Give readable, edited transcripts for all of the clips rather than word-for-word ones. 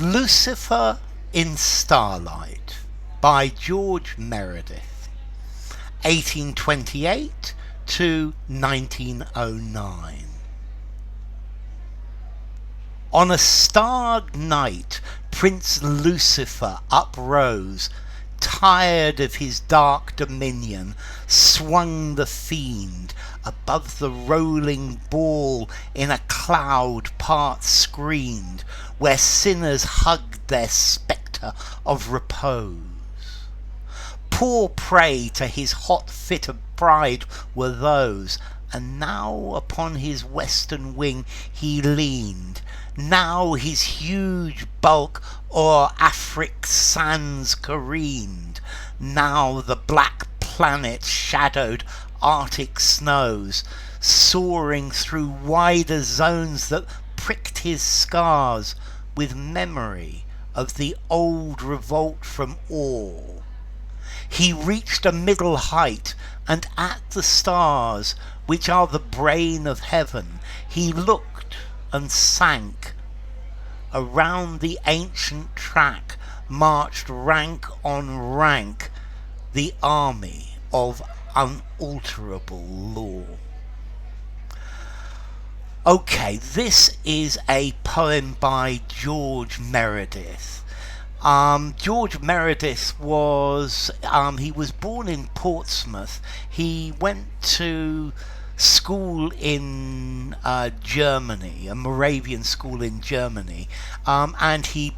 Lucifer in Starlight by George Meredith, 1828 to 1909. On a starred night, Prince Lucifer uprose, tired of his dark dominion, swung the fiend above the rolling ball in a cloud part screened, where sinners hugged their spectre of repose. Poor prey to his hot fit of pride were those, and now upon his western wing he leaned, now his huge bulk o'er Afric's sands careened, now the black planet shadowed Arctic snows, soaring through wider zones that pricked his scars with memory of the old revolt from awe. He reached a middle height, and at the stars, which are the brain of heaven, he looked and sank. Around the ancient track marched rank on rank the army of unalterable law. Okay, this is a poem by George Meredith. George Meredith was he was born in Portsmouth. He went to school in Germany, a Moravian school in Germany, and he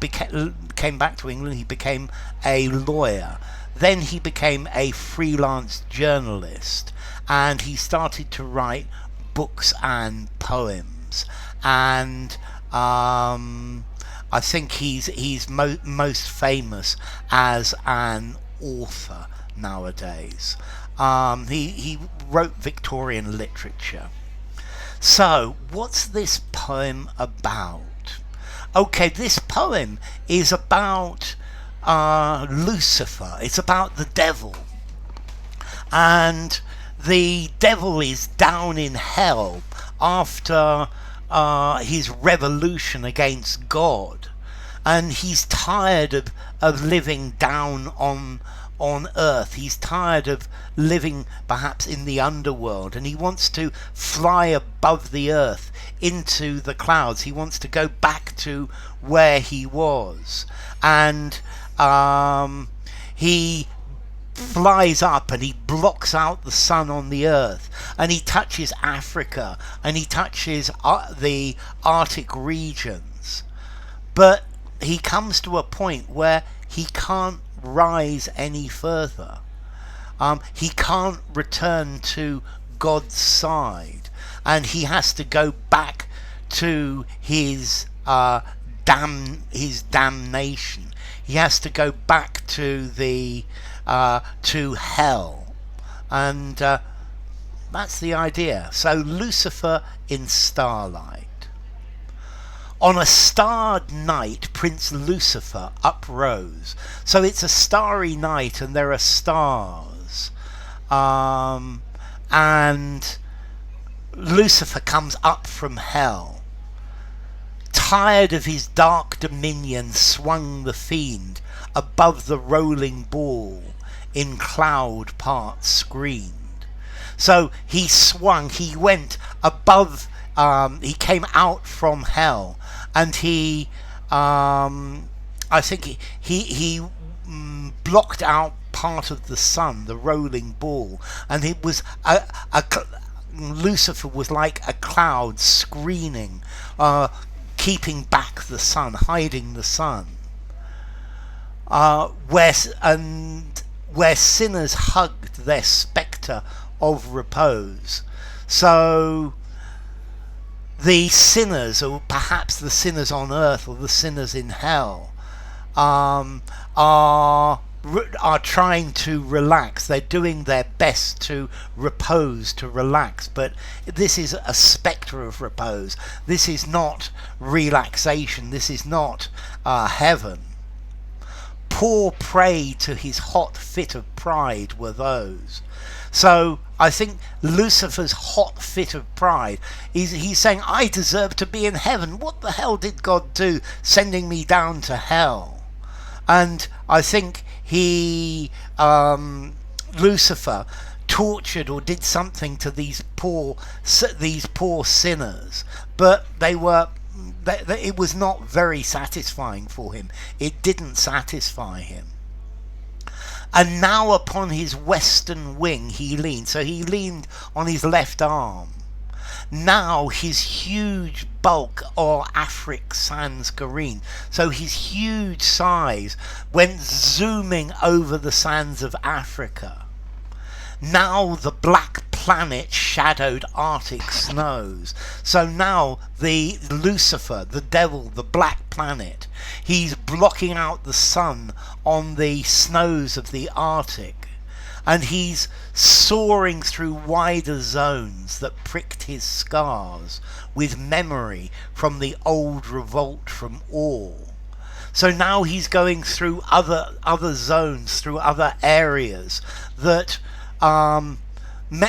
came back to England. He became a lawyer. Then he became a freelance journalist, and he started to write books and poems. And I think he's most famous as an author nowadays. He wrote Victorian literature. So, what's this poem about? Okay, this poem is about Lucifer. It's about the devil. And the devil is down in hell after his revolution against God. And he's tired of living down on earth. He's tired of living perhaps in the underworld, and he wants to fly above the earth into the clouds. He wants to go back to where he was, and he flies up and he blocks out the sun on the earth, and he touches Africa, and he touches the Arctic regions, but he comes to a point where he can't rise any further. He can't return to God's side, and he has to go back to his damnation. He has to go back to the to hell, and that's the idea. So Lucifer in Starlight. On a starred night, Prince Lucifer uprose. So it's a starry night and there are stars. And Lucifer comes up from hell. Tired of his dark dominion, swung the fiend above the rolling ball in cloud part screened. So he swung, he went above, he came out from hell. And he, I think he blocked out part of the sun, the rolling ball, and it was Lucifer was like a cloud screening, keeping back the sun, hiding the sun. Where sinners hugged their spectre of repose. So the sinners, or perhaps the sinners on earth or the sinners in hell, are trying to relax. They're doing their best to repose, to relax, but this is a spectre of repose. This is not relaxation. This is not heaven. poor prey to his hot fit of pride were those. So I think Lucifer's hot fit of pride is he's saying, I deserve to be in heaven. What the hell did God do sending me down to hell? And I think Lucifer tortured or did something to these poor sinners, but it was not very satisfying for him. It didn't satisfy him. And now upon his western wing he leaned. So he leaned on his left arm. Now his huge bulk, or Afric sans careened, so his huge size went zooming over the sands of Africa. Now the black planet shadowed Arctic snows. So now the Lucifer, the devil, the black planet, he's blocking out the sun on the snows of the Arctic. And he's soaring through wider zones that pricked his scars with memory from the old revolt from all. So now he's going through other zones, through other areas that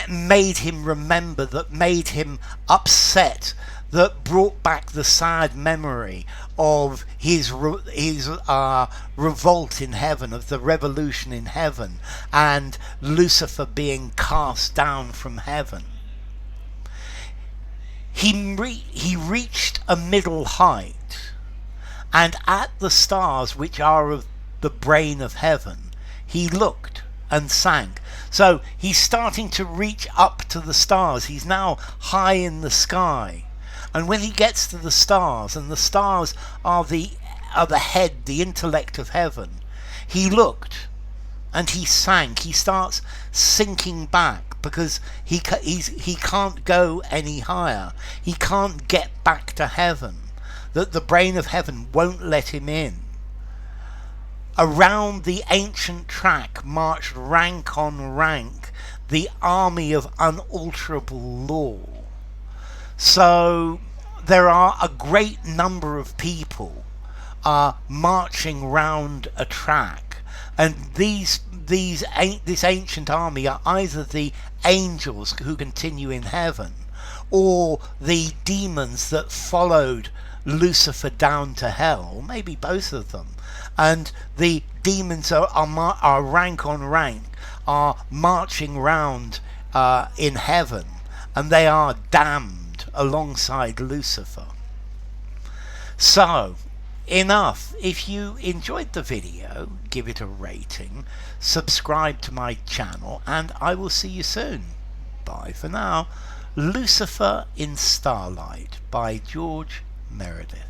made him remember, that made him upset, that brought back the sad memory of his revolt in heaven, of the revolution in heaven, and Lucifer being cast down from heaven. He reached a middle height, and at the stars which are of the brain of heaven, he looked and sank. So he's starting to reach up to the stars. He's now high in the sky. And when he gets to the stars, and the stars are the head, the intellect of heaven, he looked and he sank. He starts sinking back because he can't go any higher. He can't get back to heaven. That the brain of heaven won't let him in. Around the ancient track marched rank on rank the army of unalterable law. So there are a great number of people marching round a track, and this ancient army are either the angels who continue in heaven, or the demons that followed Lucifer down to hell, maybe both of them. And the demons are rank on rank, are marching round in heaven, and they are damned alongside Lucifer. So, enough. If you enjoyed the video, give it a rating, subscribe to my channel, and I will see you soon. Bye for now. Lucifer in Starlight by Meredith.